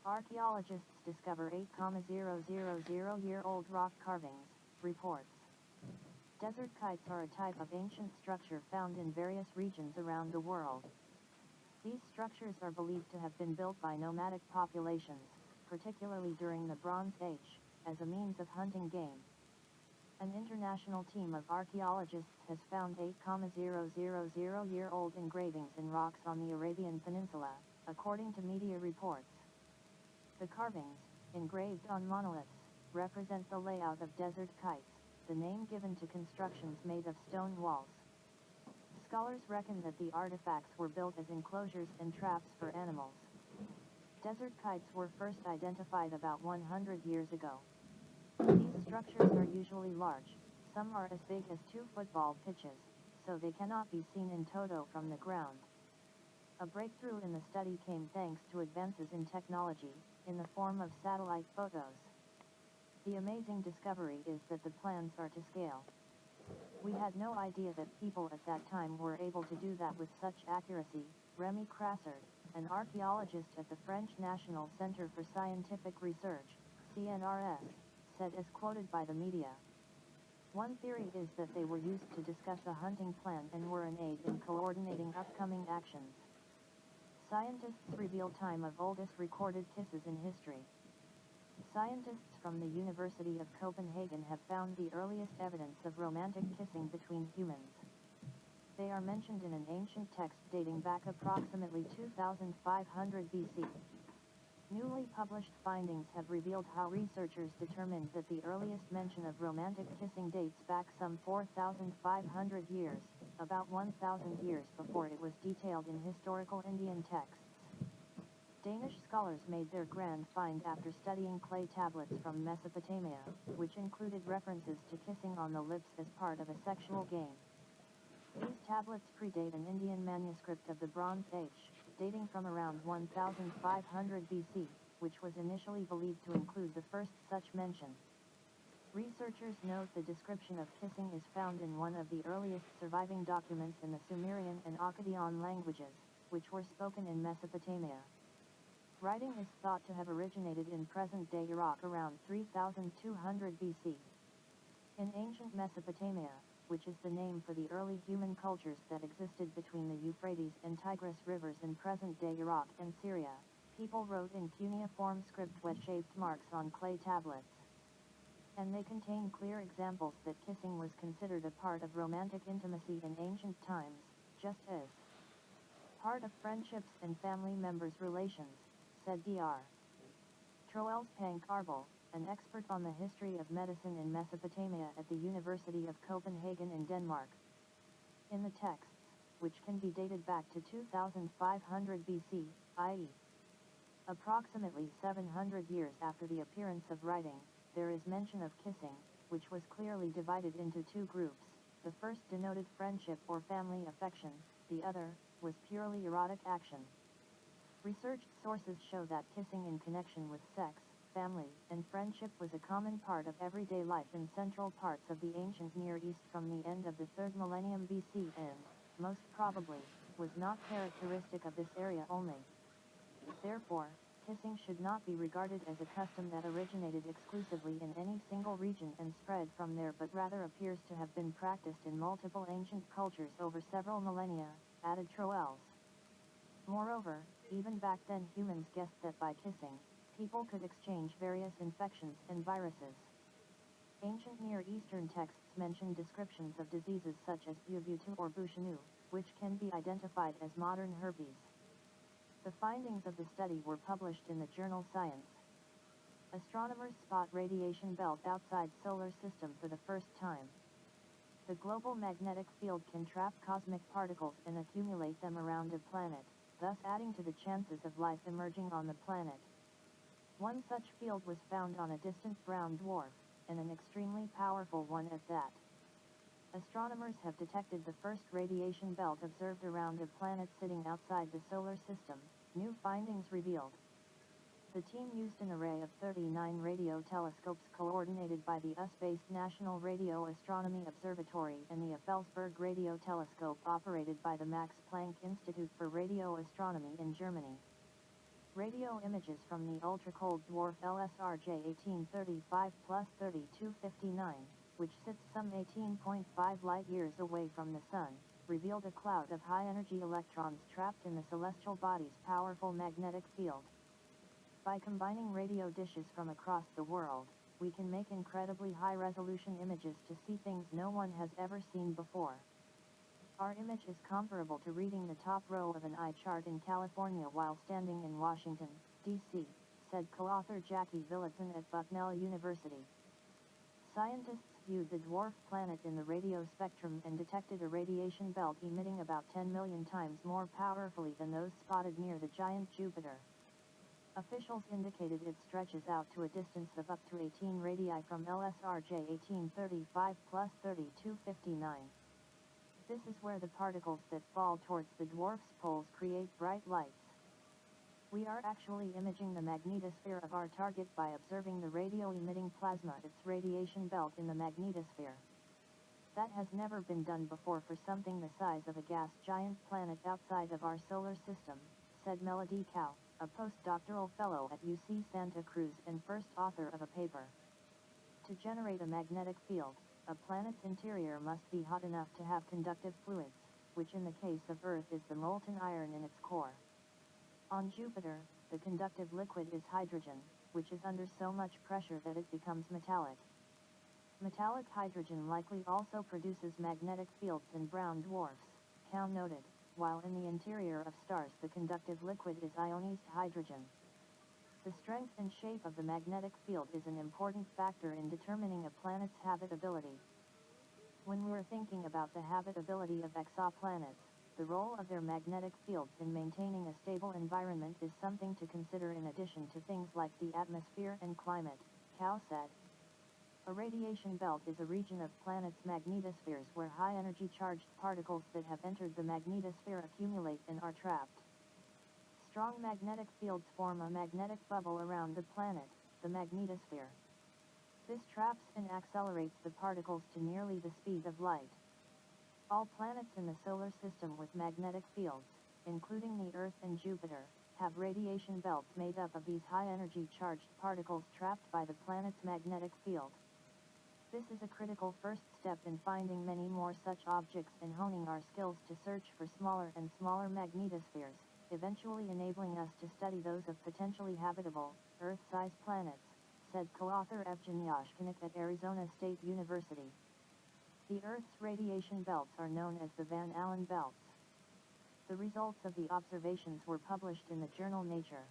Archaeologists discover 8,000-year-old rock carvings, reports. Desert kites are a type of ancient structure found in various regions around the world. These structures are believed to have been built by nomadic populations, particularly during the Bronze Age, as a means of hunting game. An international team of archaeologists has found 8,000-year-old engravings in rocks on the Arabian Peninsula, according to media reports. The carvings, engraved on monoliths, represent the layout of desert kites, the name given to constructions made of stone walls. Scholars reckon that the artifacts were built as enclosures and traps for animals. Desert kites were first identified about 100 years ago. These structures are usually large, some are as big as 2 football pitches, so they cannot be seen in toto from the ground. A breakthrough in the study came thanks to advances in technology, in the form of satellite photos. The amazing discovery is that the plans are to scale. We had no idea that people at that time were able to do that with such accuracy, Remy Crassard, an archaeologist at the French National Center for Scientific Research, CNRS, said as quoted by the media. One theory is that they were used to discuss a hunting plan and were an aid in coordinating upcoming actions. Scientists reveal time of oldest recorded kisses in history. Scientists from the University of Copenhagen have found the earliest evidence of romantic kissing between humans. They are mentioned in an ancient text dating back approximately 2500 BC. Newly published findings have revealed how researchers determined that the earliest mention of romantic kissing dates back some 4,500 years, about 1,000 years before it was detailed in historical Indian texts. Danish scholars made their grand find after studying clay tablets from Mesopotamia, which included references to kissing on the lips as part of a sexual game. These tablets predate an Indian manuscript of the Bronze Age, dating from around 1500 BC, which was initially believed to include the first such mention. Researchers note the description of kissing is found in one of the earliest surviving documents in the Sumerian and Akkadian languages, which were spoken in Mesopotamia. Writing is thought to have originated in present-day Iraq around 3200 BC. In ancient Mesopotamia, which is the name for the early human cultures that existed between the Euphrates and Tigris rivers in present-day Iraq and Syria, people wrote in cuneiform script wedge-shaped marks on clay tablets. And they contain clear examples that kissing was considered a part of romantic intimacy in ancient times, just as part of friendships and family members' relations, said Dr. Troels Pank Arbel, an expert on the history of medicine in Mesopotamia at the University of Copenhagen in Denmark. In the texts, which can be dated back to 2500 BC, i.e., approximately 700 years after the appearance of writing, there is mention of kissing, which was clearly divided into 2 groups. The first denoted friendship or family affection, the other was purely erotic action. Researched sources show that kissing in connection with sex, family, and friendship was a common part of everyday life in central parts of the ancient Near East from the end of the 3rd millennium BC and, most probably, was not characteristic of this area only. Therefore, kissing should not be regarded as a custom that originated exclusively in any single region and spread from there but rather appears to have been practiced in multiple ancient cultures over several millennia, added Troels. Moreover, even back then humans guessed that by kissing, people could exchange various infections and viruses. Ancient Near Eastern texts mention descriptions of diseases such as bubutu or bushanu, which can be identified as modern herpes. The findings of the study were published in the journal Science. Astronomers spot radiation belt outside solar system for the first time. The global magnetic field can trap cosmic particles and accumulate them around a planet, thus adding to the chances of life emerging on the planet. One such field was found on a distant brown dwarf, and an extremely powerful one at that. Astronomers have detected the first radiation belt observed around a planet sitting outside the solar system, new findings revealed. The team used an array of 39 radio telescopes coordinated by the US-based National Radio Astronomy Observatory and the Effelsberg Radio Telescope operated by the Max Planck Institute for Radio Astronomy in Germany. Radio images from the ultra-cold dwarf LSRJ 1835 plus 3259, which sits some 18.5 light-years away from the Sun, revealed a cloud of high-energy electrons trapped in the celestial body's powerful magnetic field. By combining radio dishes from across the world, we can make incredibly high-resolution images to see things no one has ever seen before. Our image is comparable to reading the top row of an eye chart in California while standing in Washington, D.C., said co-author Jackie Villotson at Bucknell University. Scientists viewed the dwarf planet in the radio spectrum and detected a radiation belt emitting about 10 million times more powerfully than those spotted near the giant Jupiter. Officials indicated it stretches out to a distance of up to 18 radii from LSRJ 1835 plus 3259. This is where the particles that fall towards the dwarf's poles create bright lights. We are actually imaging the magnetosphere of our target by observing the radio-emitting plasma, its radiation belt in the magnetosphere. That has never been done before for something the size of a gas giant planet outside of our solar system, said Melody Cao, a postdoctoral fellow at UC Santa Cruz and first author of a paper. To generate a magnetic field, a planet's interior must be hot enough to have conductive fluids, which in the case of Earth is the molten iron in its core. On Jupiter, the conductive liquid is hydrogen, which is under so much pressure that it becomes metallic. Metallic hydrogen likely also produces magnetic fields in brown dwarfs, Cao noted, while in the interior of stars the conductive liquid is ionized hydrogen. The strength and shape of the magnetic field is an important factor in determining a planet's habitability. When we're thinking about the habitability of exoplanets, the role of their magnetic fields in maintaining a stable environment is something to consider in addition to things like the atmosphere and climate, Cao said. A radiation belt is a region of planets' magnetospheres where high-energy charged particles that have entered the magnetosphere accumulate and are trapped. Strong magnetic fields form a magnetic bubble around the planet, the magnetosphere. This traps and accelerates the particles to nearly the speed of light. All planets in the solar system with magnetic fields, including the Earth and Jupiter, have radiation belts made up of these high-energy charged particles trapped by the planet's magnetic field. This is a critical first step in finding many more such objects and honing our skills to search for smaller and smaller magnetospheres, eventually enabling us to study those of potentially habitable, Earth-sized planets, said co-author Evgeny Oshkonik at Arizona State University. The Earth's radiation belts are known as the Van Allen belts. The results of the observations were published in the journal Nature.